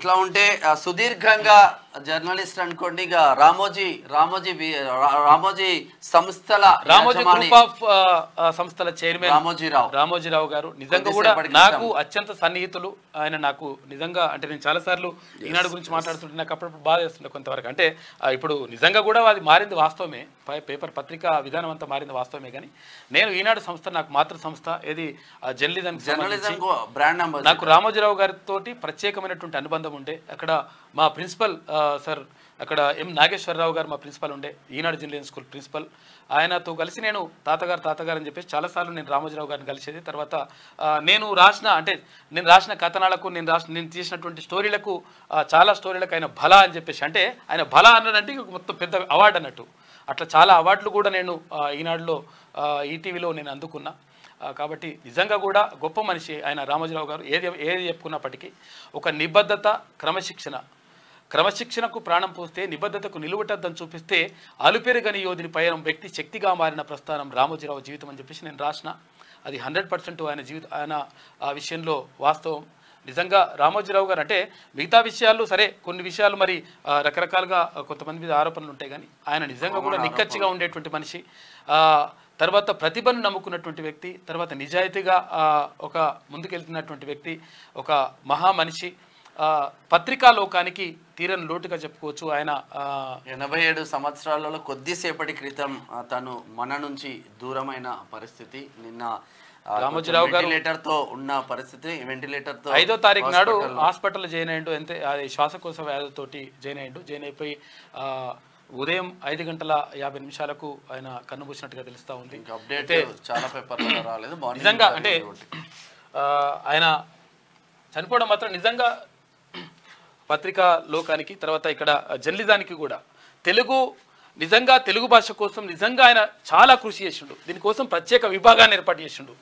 ఇట్లా ఉంటే సుదీర్ఘంగా జర్నలిస్ట్ అనుకోండి, ఇక రామోజీ సంస్థల సంస్థల చైర్మన్ రామోజీరావు గారు నిజంగా కూడా నాకు అత్యంత సన్నిహితులు. ఆయన నాకు నిజంగా అంటే నేను చాలా సార్లు ఈనాడు గురించి మాట్లాడుతుంటే నాకు అప్పుడప్పుడు బాధ వేస్తుండే కొంతవరకు. అంటే ఇప్పుడు నిజంగా కూడా అది మారింది వాస్తవమే, పేపర్ పత్రికా విధానం అంతా మారింది వాస్తవమే. కానీ నేను ఈనాడు సంస్థ నాకు మాతృ సంస్థ ఏది జర్నలిజం బ్రాండ్ నాకు రామోజీరావు గారితో ప్రత్యేకమైనటువంటి అనుబంధం ఉండే. అక్కడ మా ప్రిన్సిపల్ సార్ అక్కడ ఎం నాగేశ్వరరావు గారు మా ప్రిన్సిపల్ ఉండే, ఈనాడు జర్నలిజం స్కూల్ ప్రిన్సిపల్. ఆయనతో కలిసి నేను తాతగారు అని చెప్పేసి చాలాసార్లు నేను రామోజీరావు గారిని కలిసేది. తర్వాత నేను రాసిన కథనాలకు నేను తీసినటువంటి స్టోరీలకు చాలా స్టోరీలకు ఆయన బల అని చెప్పేసి, అంటే ఆయన బల అన్నదంటే మొత్తం పెద్ద అవార్డు అన్నట్టు. అట్లా చాలా అవార్డులు కూడా నేను ఈనాడులో ఈటీవీలో నేను అందుకున్నా. కాబట్టి నిజంగా కూడా గొప్ప మనిషి ఆయన రామోజీరావు గారు. ఏది చెప్పుకున్నప్పటికీ ఒక నిబద్ధత, క్రమశిక్షణకు ప్రాణం పోస్తే నిబద్ధతకు నిలువటద్దని చూపిస్తే అలుపెరుగని యోధుని పయనం వ్యక్తి శక్తిగా మారిన ప్రస్థానం రామోజీరావు జీవితం అని చెప్పేసి నేను రాసిన. అది 100% ఆయన ఆ విషయంలో వాస్తవం. నిజంగా రామోజీరావు గారు అంటే మిగతా విషయాలు సరే, కొన్ని విషయాలు మరి రకరకాలుగా కొంతమంది మీద ఆరోపణలు ఉంటాయి, కానీ ఆయన నిజంగా కూడా నిక్కచ్చిగా ఉండేటువంటి మనిషి. తర్వాత ప్రతిభను నమ్ముకున్నటువంటి వ్యక్తి, తర్వాత నిజాయితీగా ఒక ముందుకెళ్తున్నటువంటి వ్యక్తి, ఒక మహా మనిషి. పత్రికా లోకానికి తీరని లోటుగా చెప్పుకోవచ్చు. ఆయన 87 సంవత్సరాలలో కొద్దిసేపటి క్రితం తను మన నుంచి దూరమైన పరిస్థితి. నిన్న రామోజీరావు గారు వెంటిలేటర్తో ఉన్న పరిస్థితి. వెంటిలేటర్తో 5వ తారీఖు నాడు హాస్పిటల్ జాయిన్ అయ్యిండు. అంతే అది శ్వాసకోశ వ్యాధులతోటి జాయిన్ అయిపోయి ఉదయం 5:50 ఆయన కన్నుమూసినట్టుగా తెలుస్తూ ఉంది. అప్డేట్ చాలా పేపర్లలో రాలేదు. నిజంగా అంటే ఆయన చనిపోవడం మాత్రం నిజంగా పత్రికా లోకానికి, తర్వాత ఇక్కడ జర్నలిజానికి కూడా నిజంగా తెలుగు భాష కోసం నిజంగా ఆయన చాలా కృషి చేసిండు. దీనికోసం ప్రత్యేక విభాగాన్ని ఏర్పాటు చేసిండు.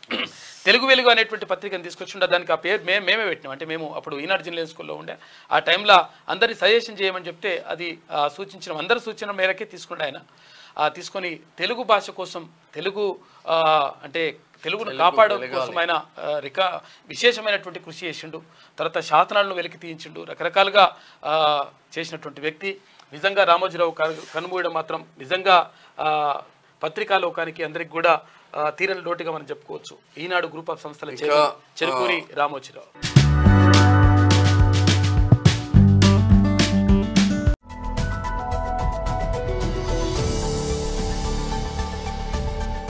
తెలుగు వెలుగు అనేటువంటి పత్రికను తీసుకొచ్చిండు. దానికి ఆ పేరు మేమే పెట్టినాం. అంటే మేము అప్పుడు ఈనాడు జర్నలిజం స్కూల్లో ఉండే ఆ టైంలో అందరినీ సజెషన్ చేయమని చెప్తే అది అందరి సూచన మేరకే తీసుకుంటే ఆయన తీసుకొని తెలుగు భాష కోసం తెలుగును కాపాడడం కోసం ఆయన విశేషమైనటువంటి కృషి చేసిండు. తర్వాత శాసనాలను వెలికి తీయించిండు. రకరకాలుగా చేసినటువంటి వ్యక్తి. నిజంగా రామోజీరావు కనుమూయడం మాత్రం నిజంగా పత్రికా లోకానికి అందరికి కూడా తీరని లోటుగా మనం చెప్పుకోవచ్చు. ఈనాడు గ్రూప్ ఆఫ్ సంస్థల చెరుకూరి రామోజీరావు.